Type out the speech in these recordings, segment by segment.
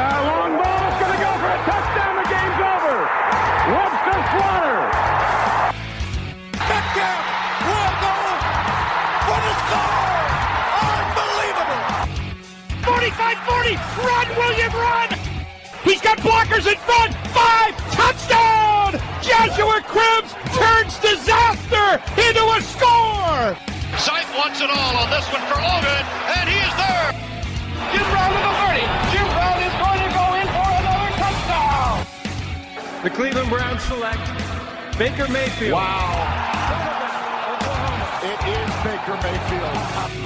long ball is going to go for a touchdown. The game's over. Webster Slaughter. Metcalf will go for the score. Unbelievable. 45-40. Run, William, run. He's got blockers in front. 5. Touchdown. Joshua Cribbs turns disaster into a score. Sight wants it all on this one for Logan, and he is there. Jim Brown to the 30. Jim Brown is going to go in for another touchdown. The Cleveland Browns select Baker Mayfield. Wow. It is Baker Mayfield.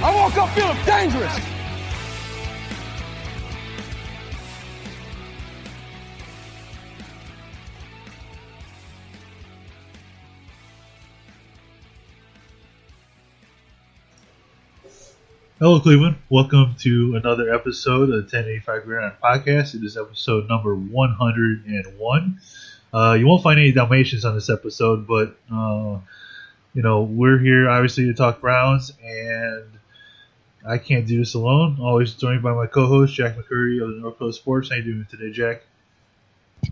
I woke up feeling dangerous. Hello, Cleveland. Welcome to another episode of the 1085 Gridiron Podcast. It is episode number 101. You won't find any Dalmatians on this episode, but, we're here, obviously, to talk Browns, and I can't do this alone. Always joined by my co-host, Jack McCurry of the North Coast Sports. How you doing today, Jack?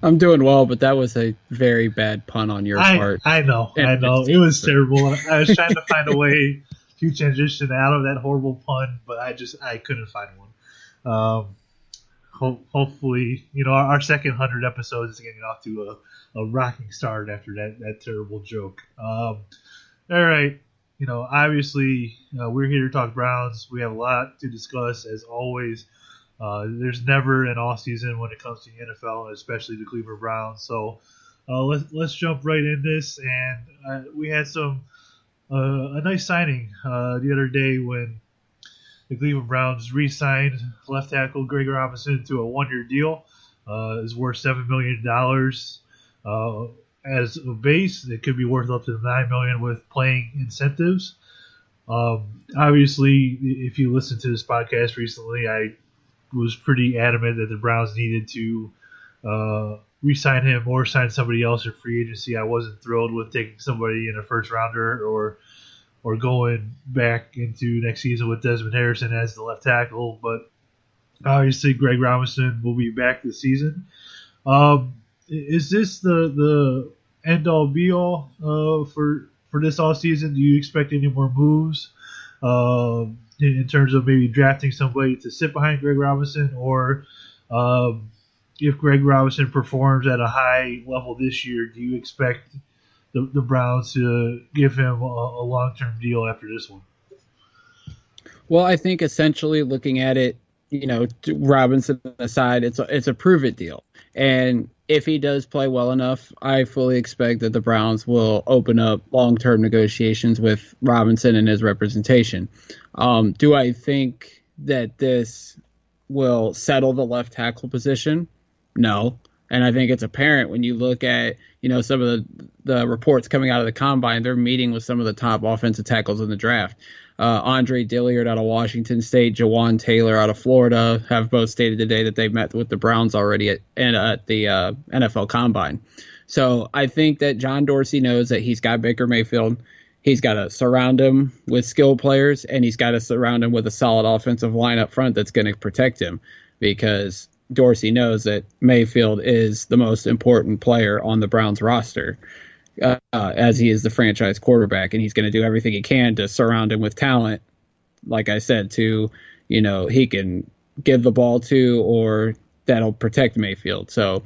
I'm doing well, but that was a very bad pun on your part. I know. It was terrible. I was trying to find a way to transition out of that horrible pun, but I couldn't find one. Hopefully, our second 100 episodes is getting off to a rocking start after that terrible joke. All right, obviously we're here to talk Browns. We have a lot to discuss as always. There's never an off season when it comes to the NFL, and especially the Cleveland Browns. So let's jump right in this, and we had a nice signing the other day when the Cleveland Browns re-signed left tackle Greg Robinson to a one-year deal. It's worth $7 million as a base. It could be worth up to $9 million with playing incentives. Obviously, if you listened to this podcast recently, I was pretty adamant that the Browns needed to re-sign him or sign somebody else in free agency. I wasn't thrilled with taking somebody in a first rounder or going back into next season with Desmond Harrison as the left tackle. But obviously, Greg Robinson will be back this season. Is this the end all be all for this all season? Do you expect any more moves in terms of maybe drafting somebody to sit behind Greg Robinson, or if Greg Robinson performs at a high level this year, do you expect the Browns to give him a long-term deal after this one? Well, I think essentially looking at it, Robinson aside, it's a prove-it deal. And if he does play well enough, I fully expect that the Browns will open up long-term negotiations with Robinson and his representation. Do I think that this will settle the left tackle position? No. And I think it's apparent when you look at, some of the reports coming out of the combine. They're meeting with some of the top offensive tackles in the draft. Andre Dillard out of Washington State, Jawan Taylor out of Florida have both stated today that they've met with the Browns already at the NFL Combine. So I think that John Dorsey knows that he's got Baker Mayfield. He's got to surround him with skilled players, and he's got to surround him with a solid offensive line up front that's going to protect him, because Dorsey knows that Mayfield is the most important player on the Browns roster, as he is the franchise quarterback, and he's going to do everything he can to surround him with talent, like I said, to, he can give the ball to, or that'll protect Mayfield. So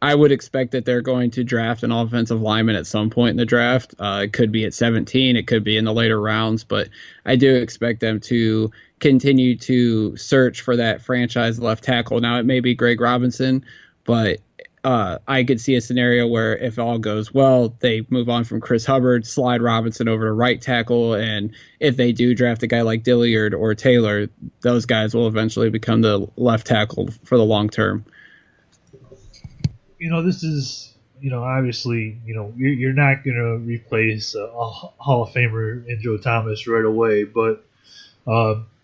I would expect that they're going to draft an offensive lineman at some point in the draft. It could be at 17. It could be in the later rounds. But I do expect them to continue to search for that franchise left tackle. Now, it may be Greg Robinson, but I could see a scenario where if all goes well, they move on from Chris Hubbard, slide Robinson over to right tackle. And if they do draft a guy like Dillard or Taylor, those guys will eventually become the left tackle for the long term. This is, obviously, you're not going to replace a Hall of Famer in Joe Thomas right away, but,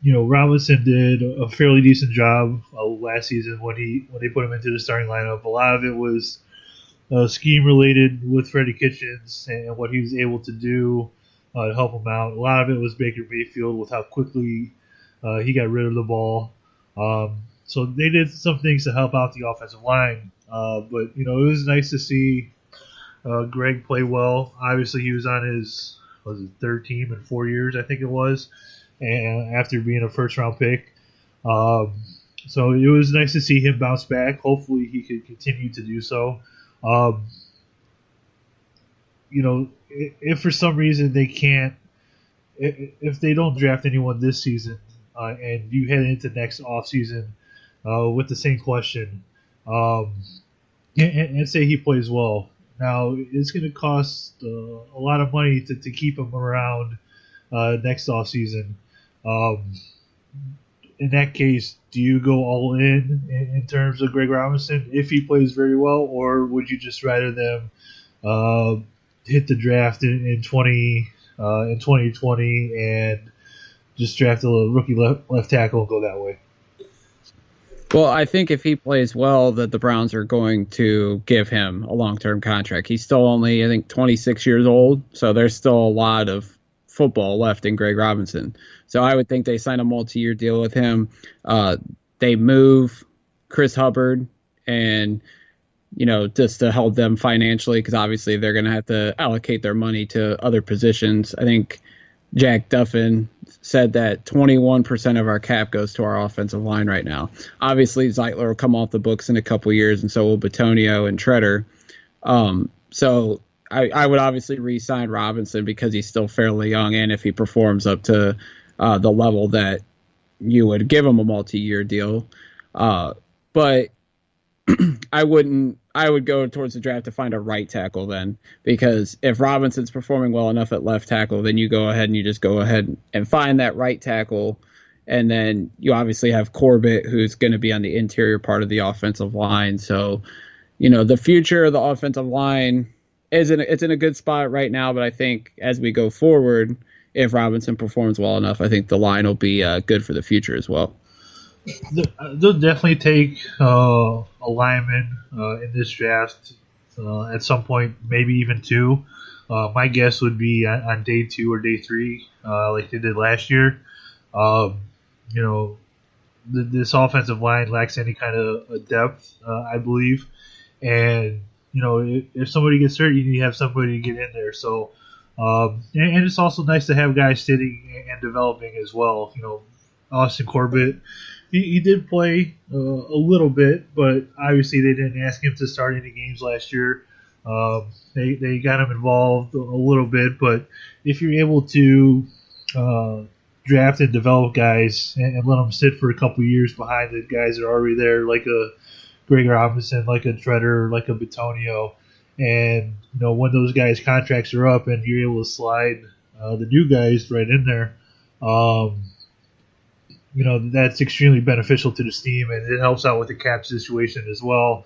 Robinson did a fairly decent job last season when they put him into the starting lineup. A lot of it was scheme related with Freddie Kitchens and what he was able to do to help him out. A lot of it was Baker Mayfield with how quickly he got rid of the ball. So they did some things to help out the offensive line. But, it was nice to see Greg play well. Obviously, he was on his third team in 4 years, I think it was, and after being a first-round pick. So it was nice to see him bounce back. Hopefully, he could continue to do so. If for some reason they can't, if they don't draft anyone this season, and you head into next offseason with the same question, and say he plays well, now it's going to cost a lot of money to keep him around next offseason. In that case, do you go all in terms of Greg Robinson if he plays very well, or would you just rather them hit the draft in 2020 and just draft a little rookie left tackle and go that way? Well, I think if he plays well, that the Browns are going to give him a long-term contract. He's still only, I think, 26 years old, so there's still a lot of football left in Greg Robinson. So I would think they sign a multi-year deal with him. They move Chris Hubbard and, just to help them financially, because obviously they're going to have to allocate their money to other positions. I think Jack Duffin said that 21% of our cap goes to our offensive line right now. Obviously, Zeitler will come off the books in a couple years, and so will Bitonio and Treader. So I would obviously re-sign Robinson because he's still fairly young, and if he performs up to the level that you would give him a multi-year deal. But I would go towards the draft to find a right tackle then, because if Robinson's performing well enough at left tackle, then you go ahead and find that right tackle. And then you obviously have Corbett, who's going to be on the interior part of the offensive line. So, the future of the offensive line it's in a good spot right now, but I think as we go forward, if Robinson performs well enough, I think the line will be good for the future as well. They'll definitely take a lineman in this draft at some point, maybe even two. My guess would be on day 2 or day 3, like they did last year. This offensive line lacks any kind of depth, I believe. And, if somebody gets hurt, you need to have somebody to get in there. So, and it's also nice to have guys sitting and developing as well. Austin Corbett, he did play a little bit, but obviously they didn't ask him to start any games last year. They got him involved a little bit, but if you're able to draft and develop guys and let them sit for a couple years behind the guys that are already there, like a Greg Robinson, like a Treader, like a Bitonio, and when those guys' contracts are up and you're able to slide the new guys right in there, that's extremely beneficial to this team, and it helps out with the cap situation as well.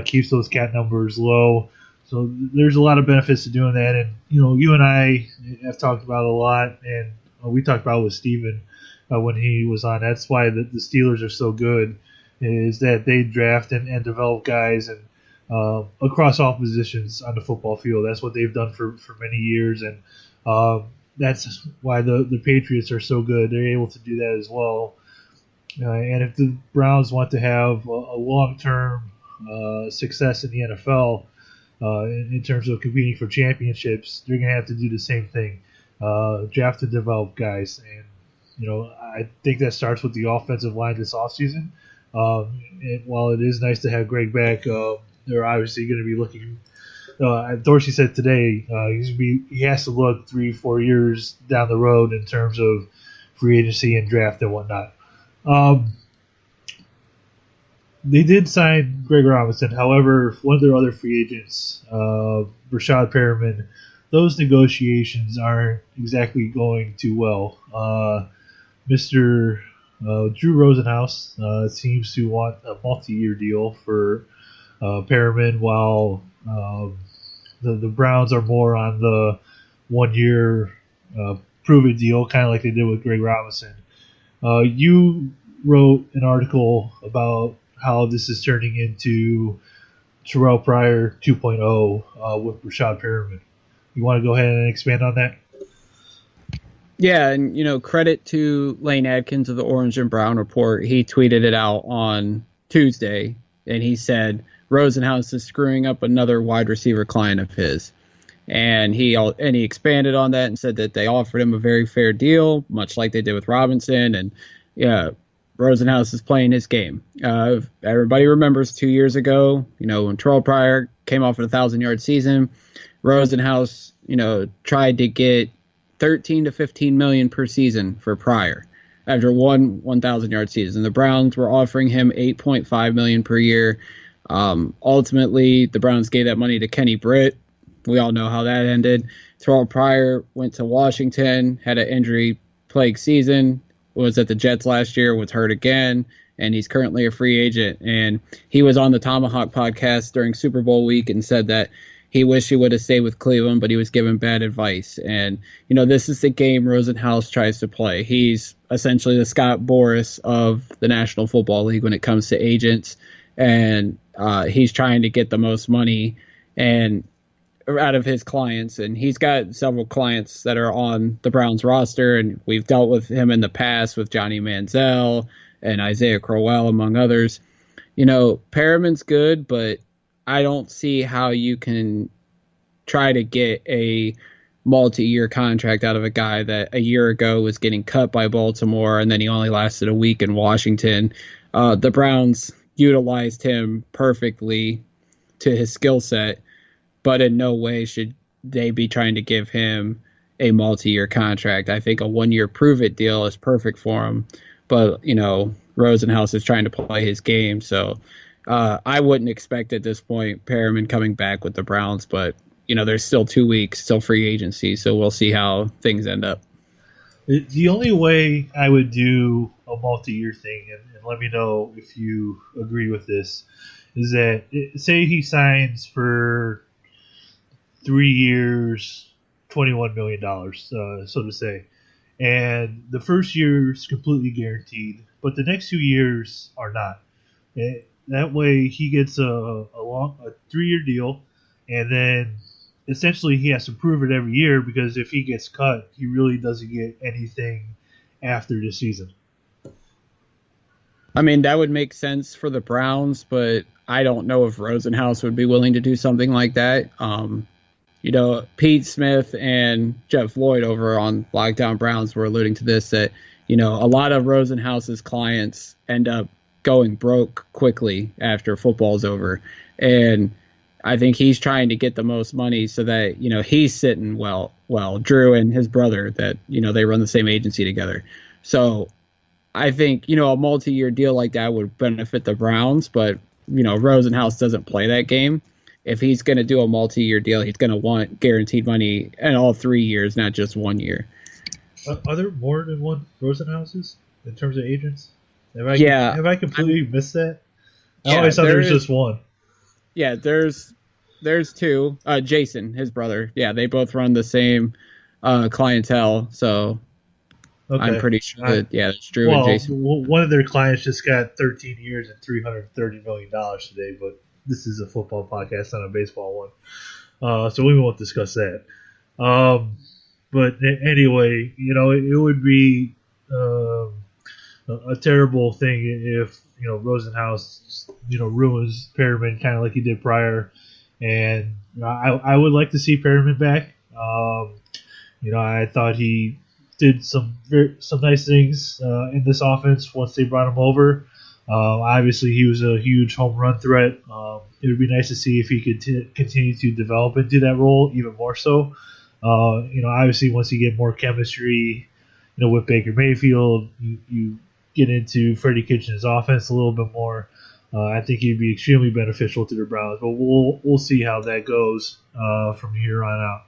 Keeps those cap numbers low. So there's a lot of benefits to doing that. And, you and I have talked about it a lot, and we talked about it with Steven when he was on. That's why the Steelers are so good, is that they draft and develop guys and across all positions on the football field. That's what they've done for many years, and that's why the Patriots are so good. They're able to do that as well. And if the Browns want to have a long-term success in the NFL in terms of competing for championships, they're going to have to do the same thing, draft and develop guys. And, I think that starts with the offensive line this offseason. And while it is nice to have Greg back, they're obviously going to be looking. Dorsey said today he has to look 3-4 years down the road in terms of free agency and draft and whatnot. They did sign Greg Robinson. However, one of their other free agents, Breshad Perriman, those negotiations aren't exactly going too well. Mr. Drew Rosenhaus seems to want a multi-year deal for Perriman, while the Browns are more on the 1-year prove-it deal, kind of like they did with Greg Robinson. You wrote an article about how this is turning into Terrelle Pryor 2.0 with Breshad Perriman. You want to go ahead and expand on that? Yeah, and credit to Lane Adkins of the Orange and Brown Report. He tweeted it out on Tuesday, and he said Rosenhaus is screwing up another wide receiver client of his. And he expanded on that and said that they offered him a very fair deal, much like they did with Robinson. And yeah, Rosenhaus is playing his game. Everybody remembers 2 years ago, when Terrelle Pryor came off of a 1,000-yard season, Rosenhaus, tried to get 13 to 15 million per season for Pryor after one 1,000-yard season. The Browns were offering him 8.5 million per year. Ultimately, the Browns gave that money to Kenny Britt. We all know how that ended. Terrelle Pryor went to Washington, had an injury-plagued season, was at the Jets last year, was hurt again, and he's currently a free agent. And he was on the Tomahawk podcast during Super Bowl week and said that he wished he would have stayed with Cleveland, but he was given bad advice. And, this is the game Rosenhaus tries to play. He's essentially the Scott Boras of the National Football League when it comes to agents, and he's trying to get the most money and out of his clients, and he's got several clients that are on the Browns roster, and we've dealt with him in the past with Johnny Manziel and Isaiah Crowell, among others. Perriman's good, but I don't see how you can try to get a multi-year contract out of a guy that a year ago was getting cut by Baltimore, and then he only lasted a week in Washington. The Browns utilized him perfectly to his skill set, but in no way should they be trying to give him a multi-year contract. I think a one-year prove-it deal is perfect for him, but, Rosenhaus is trying to play his game, so I wouldn't expect at this point Perriman coming back with the Browns, but, there's still 2 weeks, still free agency, so we'll see how things end up. The only way I would do a multi-year thing, and let me know if you agree with this, is that say he signs for 3 years, $21 million, so to say. And the first year is completely guaranteed, but the next 2 years are not. That way he gets a 3-year deal, and then essentially he has to prove it every year, because if he gets cut, he really doesn't get anything after the season. I mean, that would make sense for the Browns, but I don't know if Rosenhaus would be willing to do something like that. Pete Smith and Jeff Lloyd over on Lockdown Browns were alluding to this, that, a lot of Rosenhaus's clients end up going broke quickly after football's over. And I think he's trying to get the most money so that, he's sitting well, Drew and his brother, that, they run the same agency together. So I think, a multi-year deal like that would benefit the Browns, but, Rosenhaus doesn't play that game. If he's going to do a multi-year deal, he's going to want guaranteed money in all 3 years, not just 1 year. Are there more than one Rosenhauses in terms of agents? Have I completely missed that? I always thought there was just one. Yeah, there's two. Jason, his brother. Yeah, they both run the same clientele, so okay. I'm pretty sure that, it's Drew and Jason. One of their clients just got 13 years and $330 million today, but this is a football podcast, not a baseball one. So we won't discuss that. But anyway, it would be a terrible thing if, Rosenhaus, ruins Perriman kind of like he did Pryor. And I would like to see Perriman back. I thought he did some nice things in this offense once they brought him over. Obviously, he was a huge home run threat. It would be nice to see if he could continue to develop into that role even more so. Obviously, once you get more chemistry, with Baker Mayfield, you get into Freddie Kitchens' offense a little bit more. I think he'd be extremely beneficial to the Browns, but we'll see how that goes from here on out.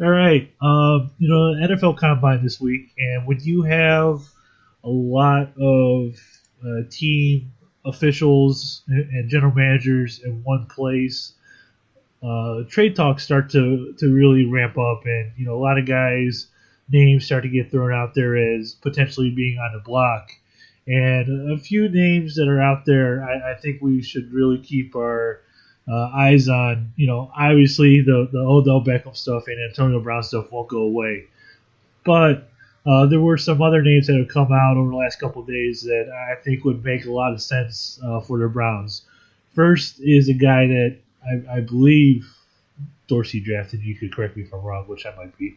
All right, NFL Combine this week, and when you have a lot of team officials and general managers in one place, trade talks start to really ramp up, and a lot of guys' names start to get thrown out there as potentially being on the block. And a few names that are out there, I think we should really keep our eyes on. Obviously the Odell Beckham stuff and Antonio Brown stuff won't go away, but there were some other names that have come out over the last couple of days that I think would make a lot of sense for the Browns. First is a guy that I believe Dorsey drafted. You could correct me if I'm wrong, which I might be.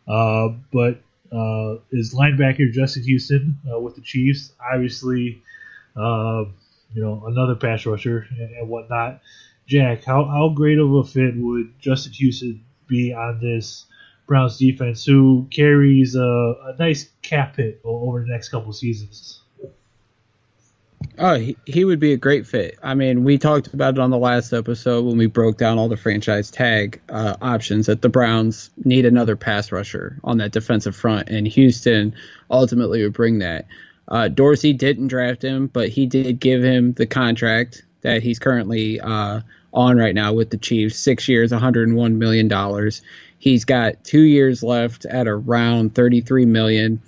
But is linebacker Justin Houston with the Chiefs. Obviously, another pass rusher and whatnot. Jack, how great of a fit would Justin Houston be on this Browns defense, who carries a nice cap hit over the next couple seasons? Oh, he would be a great fit. I mean, we talked about it on the last episode when we broke down all the franchise tag options that the Browns need another pass rusher on that defensive front, and Houston ultimately would bring that. Dorsey didn't draft him, but he did give him the contract that he's currently on right now with the Chiefs, 6 years, $101 million. He's got 2 years left at around $33 million.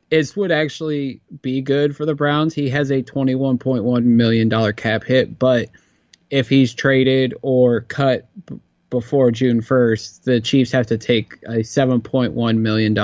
It would actually be good for the Browns. He has a $21.1 million cap hit, but if he's traded or cut before June 1st, the Chiefs have to take a $7.1 million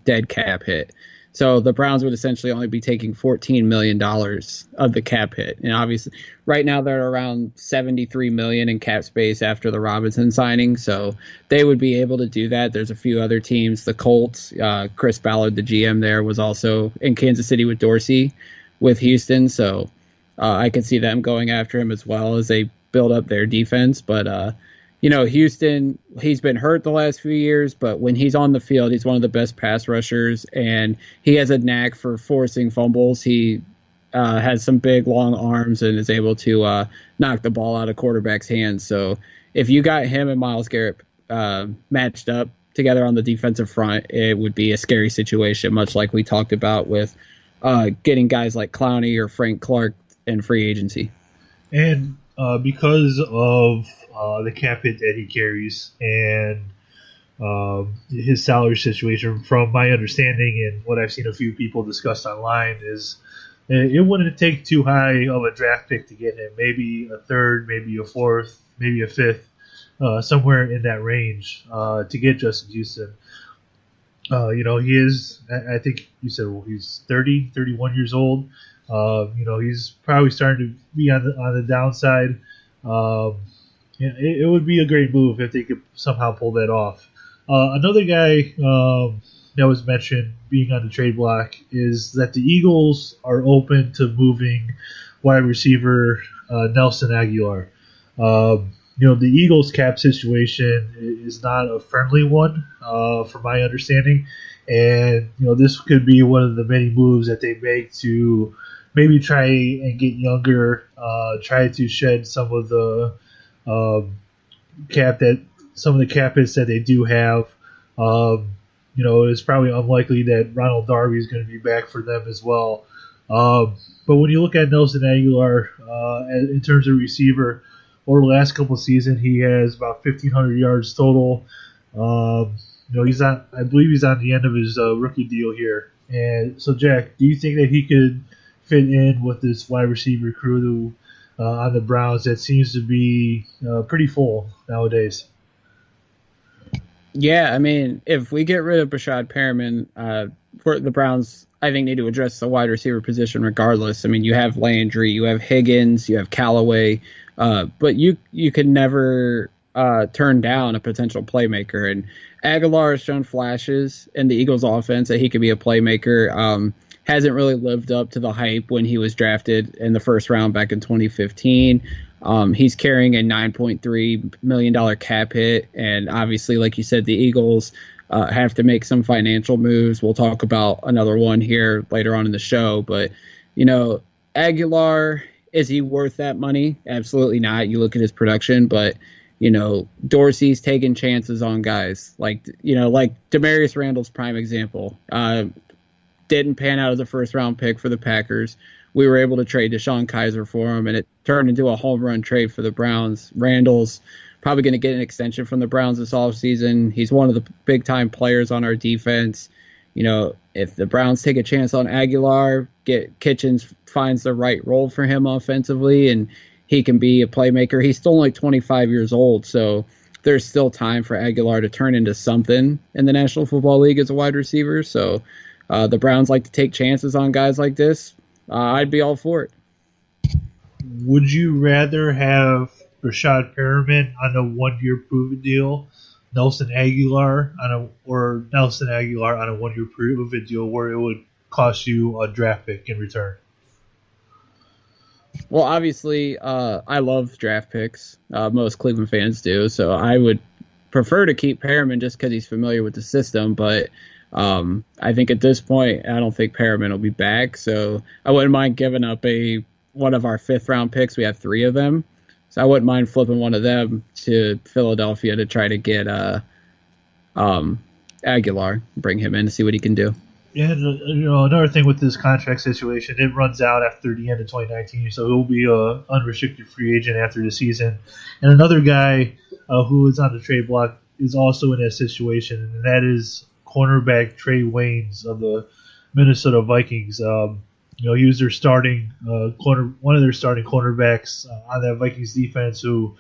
dead cap hit. So the Browns would essentially only be taking $14 million of the cap hit. And obviously, right now they're around $73 million in cap space after the Robinson signing. So they would be able to do that. There's a few other teams. The Colts, Chris Ballard, the GM there, was also in Kansas City with Dorsey with Houston. So I could see them going after him as well as they build up their defense. But Houston, he's been hurt the last few years, but when he's on the field, he's one of the best pass rushers, and he has a knack for forcing fumbles. He has some big, long arms and is able to knock the ball out of quarterbacks' hands. So if you got him and Myles Garrett matched up together on the defensive front, it would be a scary situation, much like we talked about with getting guys like Clowney or Frank Clark in free agency. And because of the cap hit that he carries and his salary situation, from my understanding and what I've seen a few people discuss online, is it wouldn't take too high of a draft pick to get him. Maybe a third, maybe a fourth, maybe a fifth, somewhere in that range to get Justin Houston. He is, I think you said, he's 30, 31 years old. He's probably starting to be on the downside. It would be a great move if they could somehow pull that off. Another guy that was mentioned being on the trade block is that the Eagles are open to moving wide receiver Nelson Agholor. The Eagles' cap situation is not a friendly one, from my understanding, and this could be one of the many moves that they make to maybe try and get younger, try to shed some of the cap hits that they do have. It's probably unlikely that Ronald Darby is going to be back for them as well. But when you look at Nelson Agholor in terms of receiver, over the last couple of seasons, he has about 1,500 yards total. I believe he's on the end of his rookie deal here. And so, Jack, do you think that he could fit in with this wide receiver crew on the Browns that seems to be pretty full nowadays? Yeah, I mean, if we get rid of Breshad Perriman, for the Browns, I think need to address the wide receiver position regardless. I mean, you have Landry, you have Higgins, you have Callaway, but you could never turn down a potential playmaker. And Agholor has shown flashes in the Eagles' offense that he could be a playmaker. Hasn't really lived up to the hype when he was drafted in the first round back in 2015. He's carrying a $9.3 million cap hit, and obviously, like you said, the Eagles have to make some financial moves. We'll talk about another one here later on in the show, but, Agholor, is he worth that money? Absolutely not. You look at his production, but, Dorsey's taking chances on guys like Demarius Randall's prime example. Didn't pan out as a first-round pick for the Packers. We were able to trade DeShone Kizer for him, and it turned into a home run trade for the Browns. Randall's probably going to get an extension from the Browns this offseason. He's one of the big-time players on our defense. If the Browns take a chance on Agholor, Kitchens finds the right role for him offensively, and he can be a playmaker. He's still only 25 years old, so there's still time for Agholor to turn into something in the National Football League as a wide receiver. So the Browns like to take chances on guys like this. I'd be all for it. Would you rather have Breshad Perriman on a 1-year proven deal, Nelson Agholor on a 1-year proven deal where it would cost you a draft pick in return? Well, obviously, I love draft picks. Most Cleveland fans do. So I would prefer to keep Perriman just because he's familiar with the system. But I think at this point, I don't think Perriman will be back. So I wouldn't mind giving up one of our 5th-round picks. We have 3 of them. So I wouldn't mind flipping one of them to Philadelphia to try to get Agholor, bring him in to see what he can do. Yeah, another thing with this contract situation, it runs out after the end of 2019, so he'll be an unrestricted free agent after the season. And another guy who is on the trade block is also in that situation, and that is cornerback Trae Waynes of the Minnesota Vikings. He was their starting one of their starting cornerbacks on that Vikings defense, who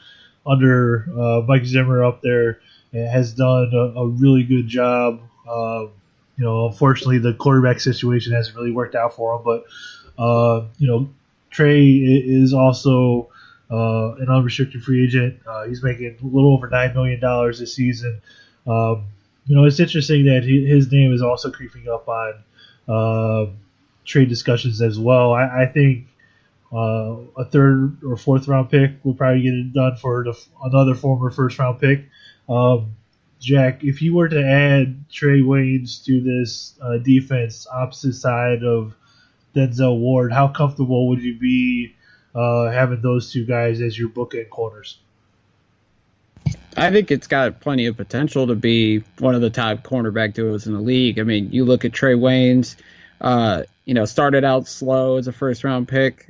under Mike Zimmer up there has done a really good job. Unfortunately, the quarterback situation hasn't really worked out for him. But Trae is also an unrestricted free agent. He's making a little over $9 million this season. It's interesting that his name is also creeping up on trade discussions as well. I think a 3rd or 4th round pick will probably get it done for another former 1st round pick. Jack, if you were to add Trae Waynes to this defense opposite side of Denzel Ward, how comfortable would you be having those 2 guys as your bookend corners? I think it's got plenty of potential to be one of the top cornerback duos in the league. I mean, you look at Trae Waynes, started out slow as a 1st-round pick.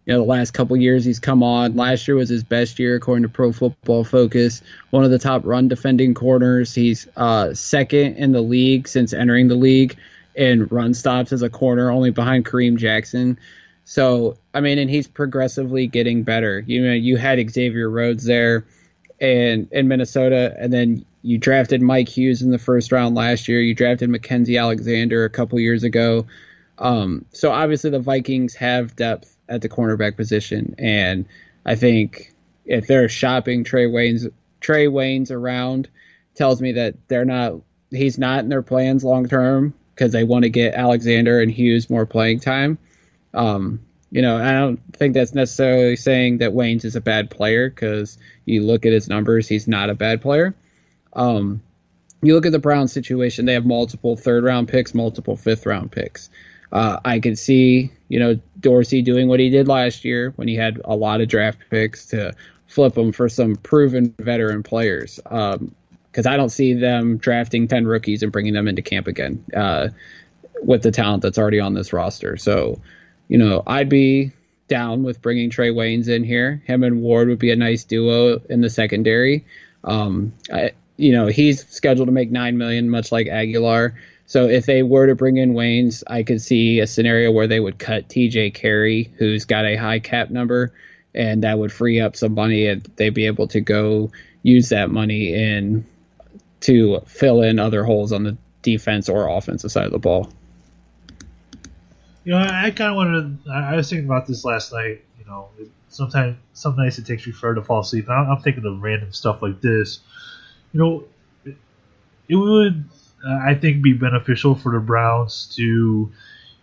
The last couple years he's come on. Last year was his best year according to Pro Football Focus. One of the top run defending corners. He's 2nd in the league since entering the league in run stops as a corner, only behind Kareem Jackson. So, and he's progressively getting better. You had Xavier Rhodes there in Minnesota, and then you drafted Mike Hughes in the 1st round last year. You drafted Mackenzie Alexander a couple years ago. So obviously the Vikings have depth at the cornerback position, and I think if they're shopping Trae Waynes around, tells me that he's not in their plans long term because they want to get Alexander and Hughes more playing time. I don't think that's necessarily saying that Waynes is a bad player, because you look at his numbers, he's not a bad player. You look at the Browns situation, they have multiple 3rd-round picks, multiple 5th-round picks. I could see, Dorsey doing what he did last year when he had a lot of draft picks to flip them for some proven veteran players. Because I don't see them drafting 10 rookies and bringing them into camp again with the talent that's already on this roster. So, I'd be down with bringing Trae Waynes in here. Him and Ward would be a nice duo in the secondary. He's scheduled to make $9 million, much like Agholor. So if they were to bring in Waynes, I could see a scenario where they would cut TJ Carey, who's got a high cap number, and that would free up some money, and they'd be able to go use that money to fill in other holes on the defense or offensive side of the ball. I kind of wanted to. I was thinking about this last night. Sometimes some nights it takes me forever to fall asleep. And I'm thinking of random stuff like this. It would, I think, be beneficial for the Browns to,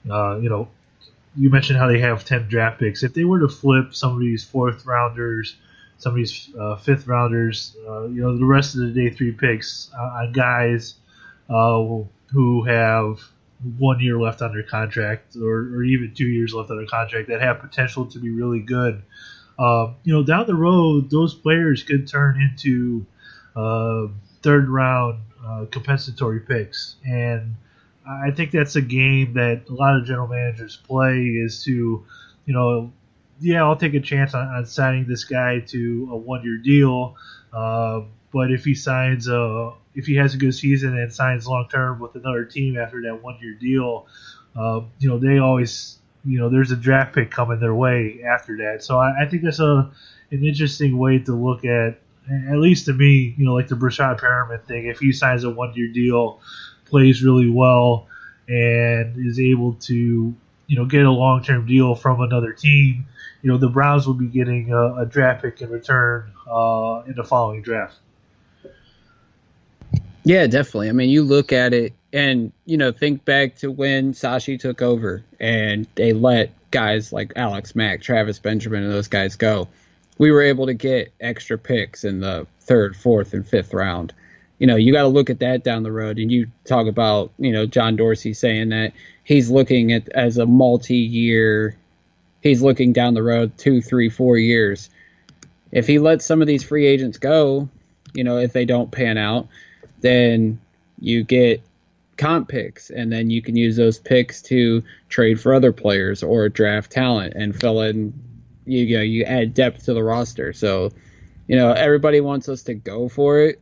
you mentioned how they have 10 draft picks. If they were to flip some of these 4th rounders, some of these 5th rounders, the rest of the day 3 picks on guys who have 1 year left on their contract, or even 2 years left on their contract, that have potential to be really good. Down the road, those players could turn into 3rd round compensatory picks, and I think that's a game that a lot of general managers play, is to, I'll take a chance on signing this guy to a 1 year deal, but if he has a good season and signs long term with another team after that 1 year deal, they always, there's a draft pick coming their way after that. So I think that's an interesting way to look at at least to me, like the Breshad Perriman thing, if he signs a 1-year deal, plays really well, and is able to, get a long-term deal from another team, the Browns will be getting a draft pick in return in the following draft. Yeah, definitely. I mean, you look at it and, think back to when Sashi took over and they let guys like Alex Mack, Travis Benjamin, and those guys go. We were able to get extra picks in the 3rd, 4th, and 5th round. You got to look at that down the road. And you talk about, John Dorsey saying that he's looking at as a multi-year, he's looking down the road 2, 3, 4 years. If he lets some of these free agents go, if they don't pan out, then you get comp picks, and then you can use those picks to trade for other players or draft talent and fill in. You add depth to the roster. So, everybody wants us to go for it.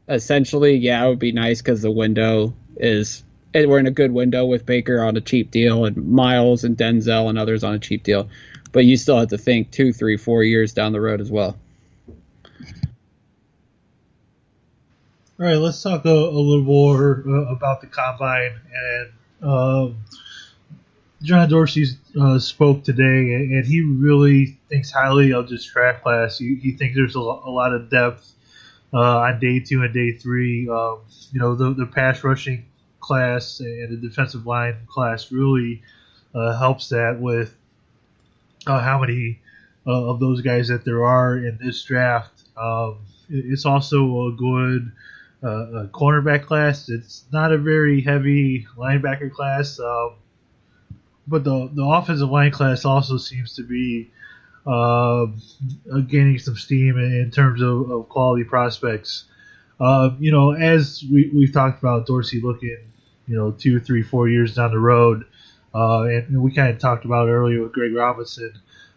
Essentially, yeah, it would be nice because the window is. We're in a good window with Baker on a cheap deal and Miles and Denzel and others on a cheap deal, but you still have to think 2, 3, 4 years down the road as well. All right, let's talk a little more about the combine. And John Dorsey spoke today, and he really thinks highly of this draft class. He thinks there's a lot of depth on day 2 and day 3. The pass rushing class and the defensive line class really helps that with how many of those guys that there are in this draft. It's also a good cornerback class. It's not a very heavy linebacker class, but the offensive line class also seems to be gaining some steam in terms of quality prospects. As we've talked about Dorsey looking, 2, 3, 4 years down the road, and we kind of talked about earlier with Greg Robinson.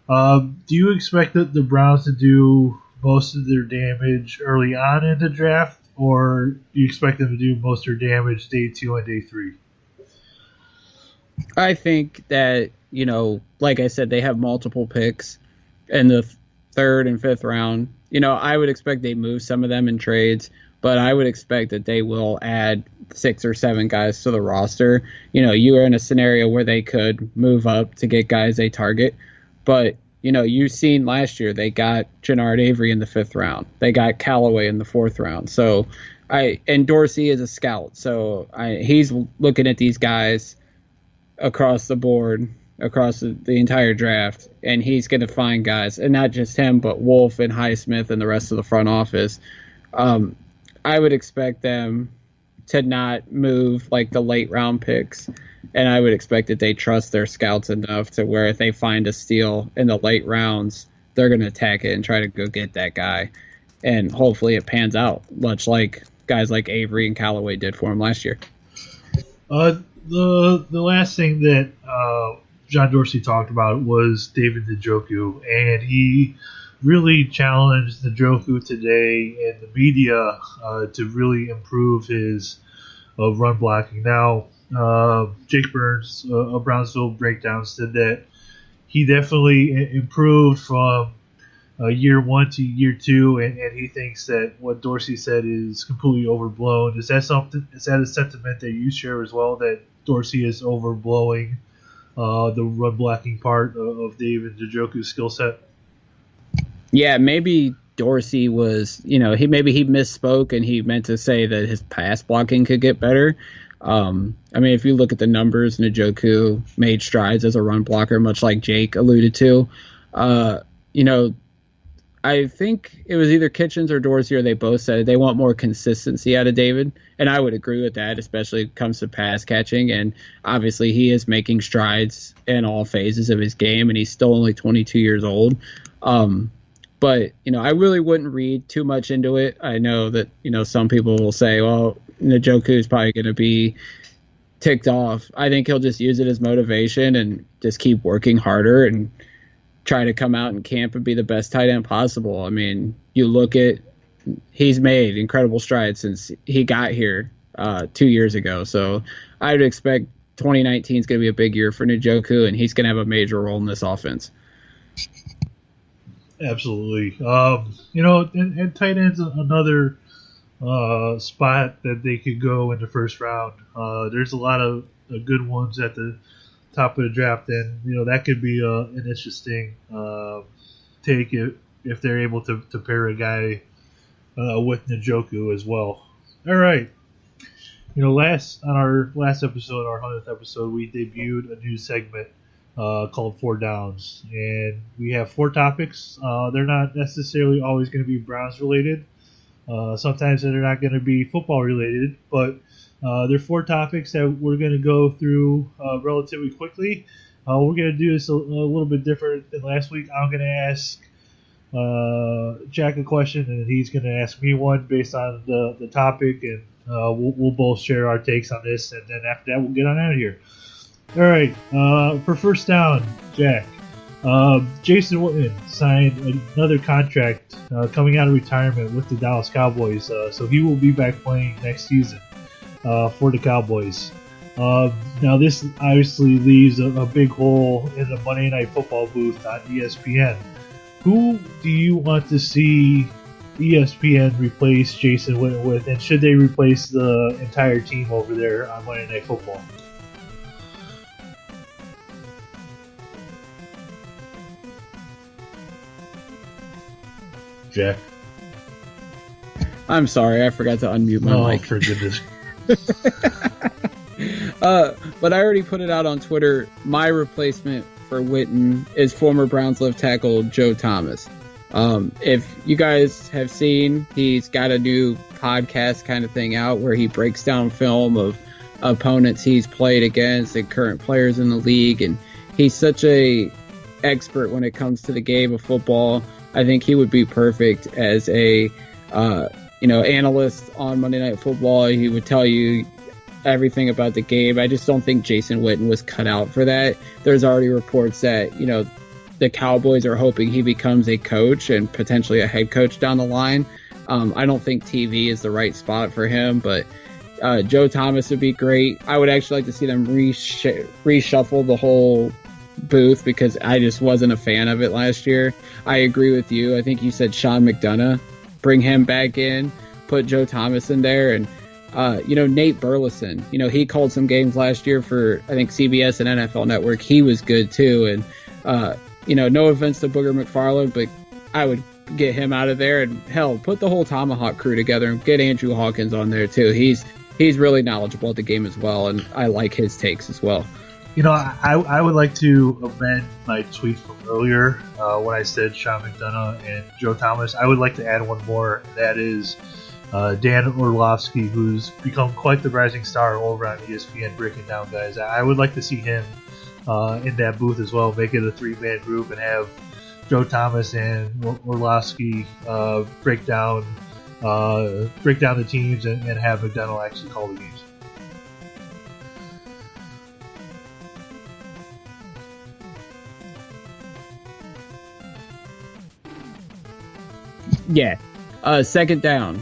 Do you expect the Browns to do most of their damage early on in the draft, or do you expect them to do most of their damage day 2 and day 3? I think that, like I said, they have multiple picks in the 3rd and 5th round. I would expect they move some of them in trades, but I would expect that they will add 6 or 7 guys to the roster. You are in a scenario where they could move up to get guys they target, but you've seen last year they got Jannard Avery in the 5th round. They got Callaway in the 4th round. So and Dorsey is a scout. So he's looking at these guys across the board, across the entire draft, and he's going to find guys, and not just him, but Wolf and Highsmith and the rest of the front office. I would expect them to not move like the late round picks. And I would expect that they trust their scouts enough to where if they find a steal in the late rounds, they're going to attack it and try to go get that guy. And hopefully it pans out, much like guys like Avery and Callaway did for him last year. The last thing that John Dorsey talked about was David Njoku, and he really challenged Njoku today in the media to really improve his run blocking. Now, Jake Burns of Brownsville Breakdown said that he definitely improved from year 1 to year 2, and he thinks that what Dorsey said is completely overblown. Is that something? Is that a sentiment that you share as well, that Dorsey is overblowing the run blocking part of David Njoku's skill set? Yeah, maybe Dorsey was, he misspoke and he meant to say that his pass blocking could get better. If you look at the numbers, Njoku made strides as a run blocker, much like Jake alluded to. I think it was either Kitchens or Dorsey, or they both said they want more consistency out of David. And I would agree with that, especially when it comes to pass catching. And obviously he is making strides in all phases of his game, and he's still only 22 years old. But I really wouldn't read too much into it. I know that, some people will say, well, Njoku is probably going to be ticked off. I think he'll just use it as motivation and just keep working harder and try to come out in camp and be the best tight end possible. You look at, he's made incredible strides since he got here 2 years ago. So I would expect 2019 is going to be a big year for Njoku, and he's going to have a major role in this offense. Absolutely. And tight end's another spot that they could go in the first round. There's a lot of good ones at the top of the draft, and that could be an interesting take if they're able to pair a guy with Njoku as well. All right. On our last episode, our 100th episode, we debuted a new segment called 4 Downs, and we have 4 topics. They're not necessarily always going to be Browns related. Sometimes they're not going to be football related, but they're 4 topics that we're going to go through relatively quickly. We're going to do this a little bit different than last week. I'm going to ask Jack a question, and he's going to ask me one based on the topic, and we'll both share our takes on this, and then after that we'll get on out of here. All right, for first down, Jack. Jason Witten signed another contract coming out of retirement with the Dallas Cowboys, so he will be back playing next season for the Cowboys. Now, this obviously leaves a big hole in the Monday Night Football booth on ESPN. Who do you want to see ESPN replace Jason Witten with, and should they replace the entire team over there on Monday Night Football? Jack? I'm sorry, I forgot to unmute my mic. Oh, for goodness. But I already put it out on Twitter. My replacement for Witten is former Browns left tackle Joe Thomas. If you guys have seen, he's got a new podcast kind of thing out where he breaks down film of opponents he's played against and current players in the league, and he's such a expert when it comes to the game of football. I think he would be perfect as a analyst on Monday Night Football. He would tell you everything about the game. I just don't think Jason Witten was cut out for that. There's already reports that the Cowboys are hoping he becomes a coach and potentially a head coach down the line. I don't think TV is the right spot for him, but Joe Thomas would be great. I would actually like to see them reshuffle the whole booth because I just wasn't a fan of it last year. I agree with you. I think you said Sean McDonough. Bring him back in, put Joe Thomas in there, and Nate Burleson. He called some games last year for I think CBS and NFL Network. He was good too, and no offense to Booger McFarland, but I would get him out of there, and hell, put the whole Tomahawk crew together and get Andrew Hawkins on there too. He's really knowledgeable at the game as well, and I like his takes as well. I would like to amend my tweet from earlier when I said Sean McDonough and Joe Thomas. I would like to add one more, and that is Dan Orlovsky, who's become quite the rising star over on ESPN breaking down guys. I would like to see him in that booth as well, make it a 3-man group, and have Joe Thomas and Orlovsky break down the teams and have McDonough actually call the games. Yeah. Second down.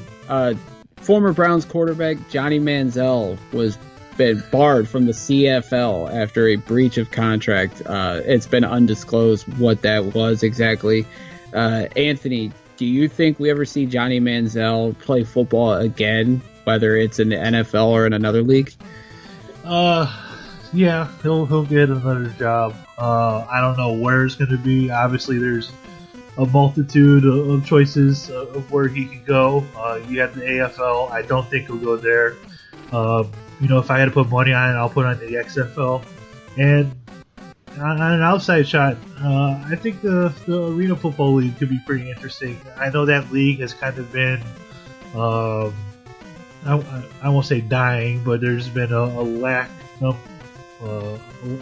Former Browns quarterback Johnny Manziel was been barred from the CFL after a breach of contract. It's been undisclosed what that was exactly. Anthony, do you think we ever see Johnny Manziel play football again, whether it's in the NFL or in another league? Yeah, he'll get another job. I don't know where it's going to be. Obviously, there's a multitude of choices of where he can go. You have the AFL. I don't think he'll go there. If I had to put money on it, I'll put on the XFL. And on an outside shot, I think the Arena Football League could be pretty interesting. I know that league has kind of been, I won't say dying, but there's been a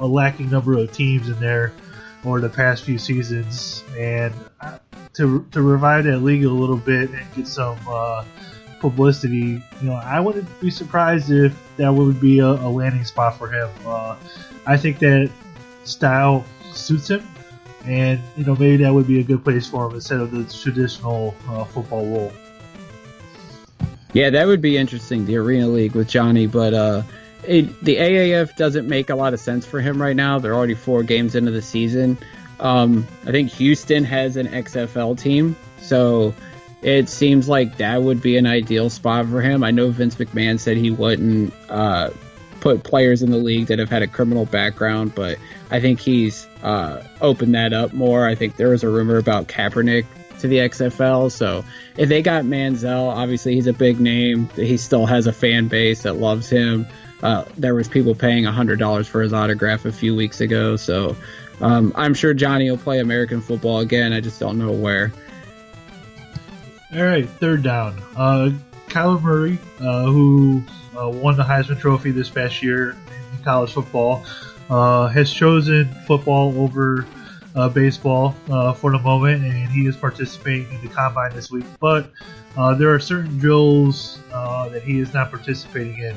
lacking number of teams in there over the past few seasons, and to revive that league a little bit and get some publicity, I wouldn't be surprised if that would be a landing spot for him. I think that style suits him, and maybe that would be a good place for him instead of the traditional football role. Yeah, that would be interesting, the Arena League with Johnny, but the AAF doesn't make a lot of sense for him right now. They're already 4 games into the season. I think Houston has an XFL team, so it seems like that would be an ideal spot for him. I know Vince McMahon said he wouldn't put players in the league that have had a criminal background, but I think he's opened that up more. I think there was a rumor about Kaepernick to the XFL, so if they got Manziel, obviously he's a big name. He still has a fan base that loves him. There was people paying $100 for his autograph a few weeks ago, so I'm sure Johnny will play American football again. I just don't know where. All right, third down. Kyler Murray, who won the Heisman Trophy this past year in college football, has chosen football over baseball for the moment, and he is participating in the combine this week. But there are certain drills that he is not participating in.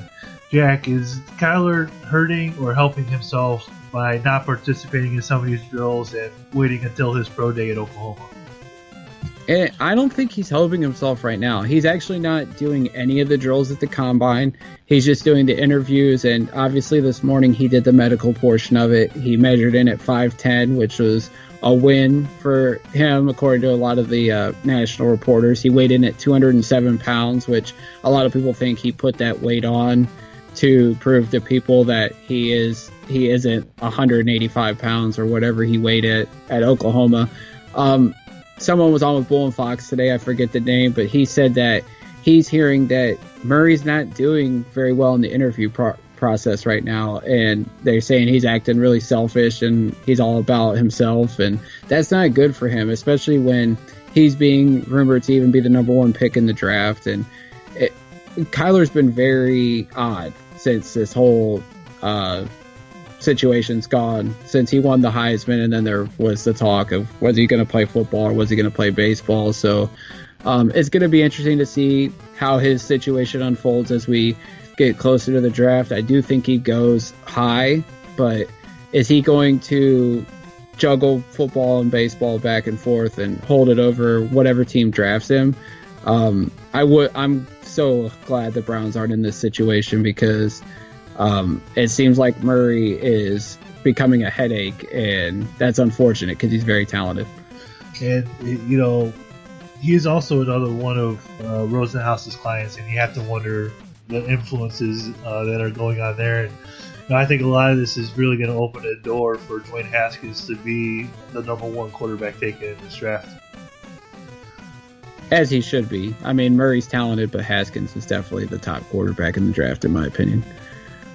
Jack, is Kyler hurting or helping himself by not participating in some of these drills and waiting until his pro day at Oklahoma? And I don't think he's helping himself right now. He's actually not doing any of the drills at the combine. He's just doing the interviews, and obviously this morning he did the medical portion of it. He measured in at 5'10", which was a win for him, according to a lot of the national reporters. He weighed in at 207 pounds, which a lot of people think he put that weight on to prove to people that he isn't 185 pounds or whatever he weighed at Oklahoma. Someone was on with Bull and Fox today, I forget the name, but he said that he's hearing that Murray's not doing very well in the interview process right now, and they're saying he's acting really selfish and he's all about himself, and that's not good for him, especially when he's being rumored to even be the number one pick in the draft. And Kyler's been very odd since this whole situation's gone, since he won the Heisman, and then there was the talk of was he going to play football or was he going to play baseball. So it's going to be interesting to see how his situation unfolds as we get closer to the draft. I do think he goes high, but is he going to juggle football and baseball back and forth and hold it over whatever team drafts him? I'm so glad the Browns aren't in this situation, because it seems like Murray is becoming a headache, and that's unfortunate because he's very talented. And, you know, he is also another one of Rosenhaus's clients, and you have to wonder the influences that are going on there. And you know, I think a lot of this is really going to open a door for Dwayne Haskins to be the number one quarterback taken in this draft. As he should be. I mean, Murray's talented, but Haskins is definitely the top quarterback in the draft, in my opinion.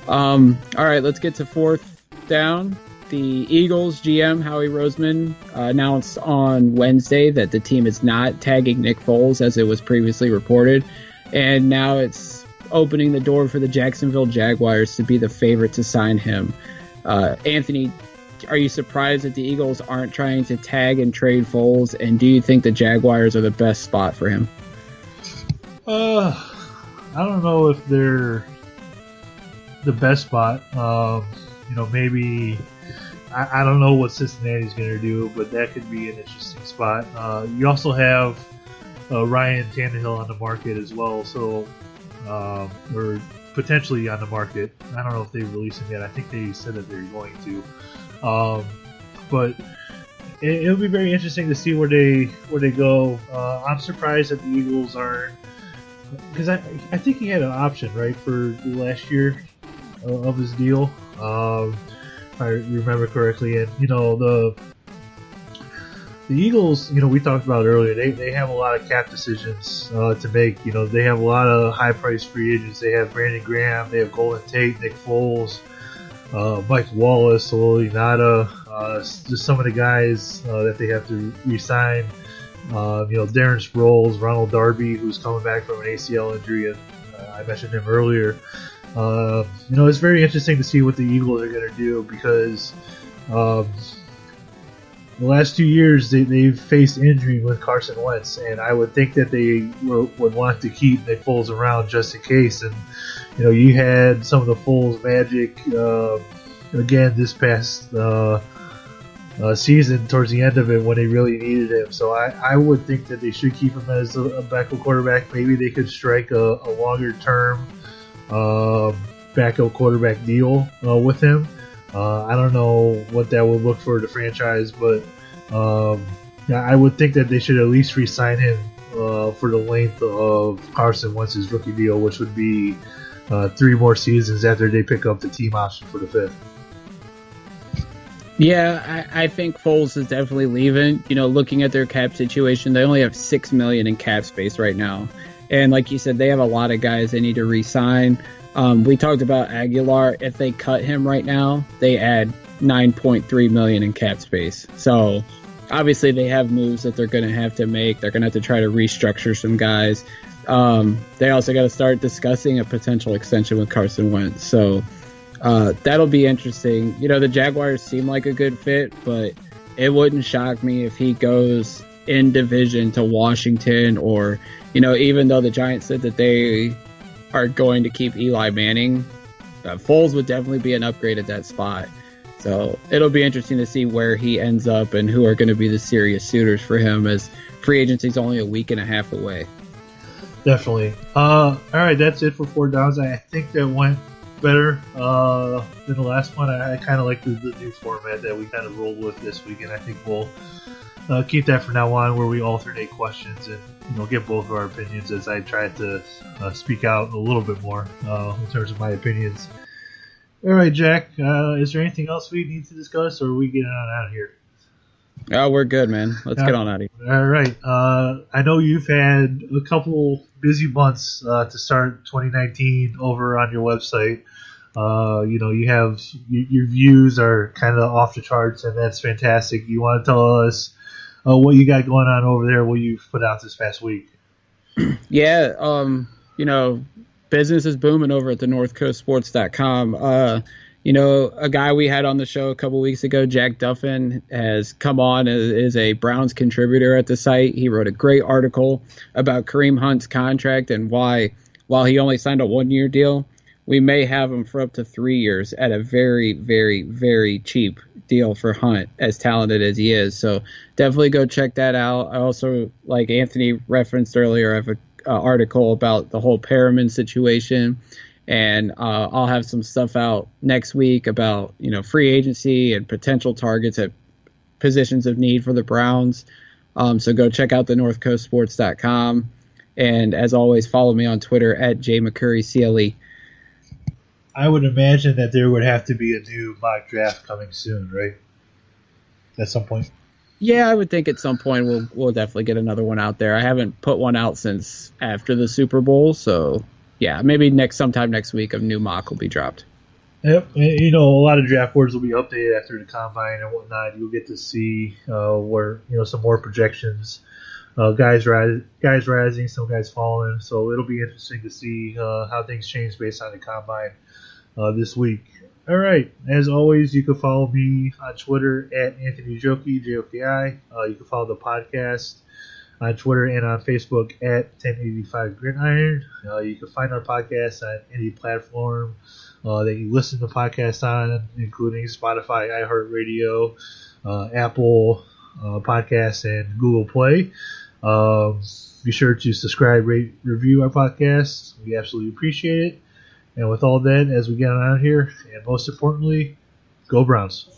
All right, let's get to fourth down. The Eagles GM, Howie Roseman, announced on Wednesday that the team is not tagging Nick Foles, as it was previously reported. And now it's opening the door for the Jacksonville Jaguars to be the favorite to sign him. Anthony, are you surprised that the Eagles aren't trying to tag and trade Foles? And do you think the Jaguars are the best spot for him? I don't know if they're the best spot. You know, maybe I don't know what Cincinnati's going to do, but that could be an interesting spot. You also have Ryan Tannehill on the market as well, so or potentially on the market. I don't know if they released him yet. I think they said that they're going to. But it'll be very interesting to see where they go. I'm surprised that the Eagles aren't, because I think he had an option, right, for the last year of his deal, if I remember correctly. And you know, the Eagles, you know, we talked about earlier, they have a lot of cap decisions to make. You know, they have a lot of high priced free agents. They have Brandon Graham, they have Golden Tate, Nick Foles, Mike Wallace, Ololi Nada, just some of the guys that they have to re-sign. You know, Darren Sproles, Ronald Darby, who's coming back from an ACL injury, and I mentioned him earlier. You know, it's very interesting to see what the Eagles are going to do, because the last 2 years they've faced injury with Carson Wentz, and I would think that they would want to keep Nick Foles around just in case. And you know, you had some of the Foles magic again this past season towards the end of it when they really needed him. So I would think that they should keep him as a backup quarterback. Maybe they could strike a longer term backup quarterback deal with him. I don't know what that would look for the franchise, but I would think that they should at least re-sign him for the length of Carson Wentz's rookie deal, which would be 3 more seasons after they pick up the team option for the 5th. Yeah, I think Foles is definitely leaving. Looking at their cap situation, they only have $6 million in cap space right now. And like you said, they have a lot of guys they need to re-sign. We talked about Agholor. If they cut him right now, they add $9.3 million in cap space. So obviously they have moves that they're going to have to make. They're going to have to try to restructure some guys. They also got to start discussing a potential extension with Carson Wentz. So that'll be interesting. The Jaguars seem like a good fit, but it wouldn't shock me if he goes in division to Washington, or even though the Giants said that they are going to keep Eli Manning, Foles would definitely be an upgrade at that spot. So it'll be interesting to see where he ends up and who are going to be the serious suitors for him, as free agency is only a week and a half away. Definitely. All right, that's it for 4 downs. I think that went better than the last one. I kind of like the new format that we kind of rolled with this week, and I think we'll keep that from now on, where we alternate questions and get both of our opinions, as I try to speak out a little bit more in terms of my opinions. All right, Jack, is there anything else we need to discuss, or are we getting on out of here? Oh, we're good, man. Let's get on out of here. All right. I know you've had a couple busy months to start 2019 over on your website. You have your views are kind of off the charts, and that's fantastic. You want to tell us what you got going on over there, what you've put out this past week? Yeah, business is booming over at the northcoastsports.com. A guy we had on the show a couple weeks ago, Jack Duffin, has come on as is a Browns contributor at the site. He wrote a great article about Kareem Hunt's contract and why, while he only signed a 1-year deal, we may have him for up to 3 years at a very, very, very cheap deal for Hunt, as talented as he is. So definitely go check that out. I also, like Anthony referenced earlier, I have an article about the whole Perriman situation. And I'll have some stuff out next week about, free agency and potential targets at positions of need for the Browns. So go check out the northcoastsports.com. And as always, follow me on Twitter at JMcCurryCLE. I would imagine that there would have to be a new mock draft coming soon, right? At some point. Yeah, I would think at some point we'll definitely get another one out there. I haven't put one out since after the Super Bowl, so yeah, maybe sometime next week a new mock will be dropped. Yep, and, a lot of draft boards will be updated after the combine and whatnot. You'll get to see where some more projections, guys rising, some guys falling. So it'll be interesting to see how things change based on the combine this week. All right, as always, you can follow me on Twitter at Anthony Joki, Joki. You can follow the podcast on Twitter and on Facebook at 1085 Gridiron. You can find our podcast on any platform that you listen to podcasts on, including Spotify, iHeartRadio, Apple Podcasts, and Google Play. Be sure to subscribe, rate, review our podcast. We absolutely appreciate it. And with all that, as we get on out here, and most importantly, go Browns.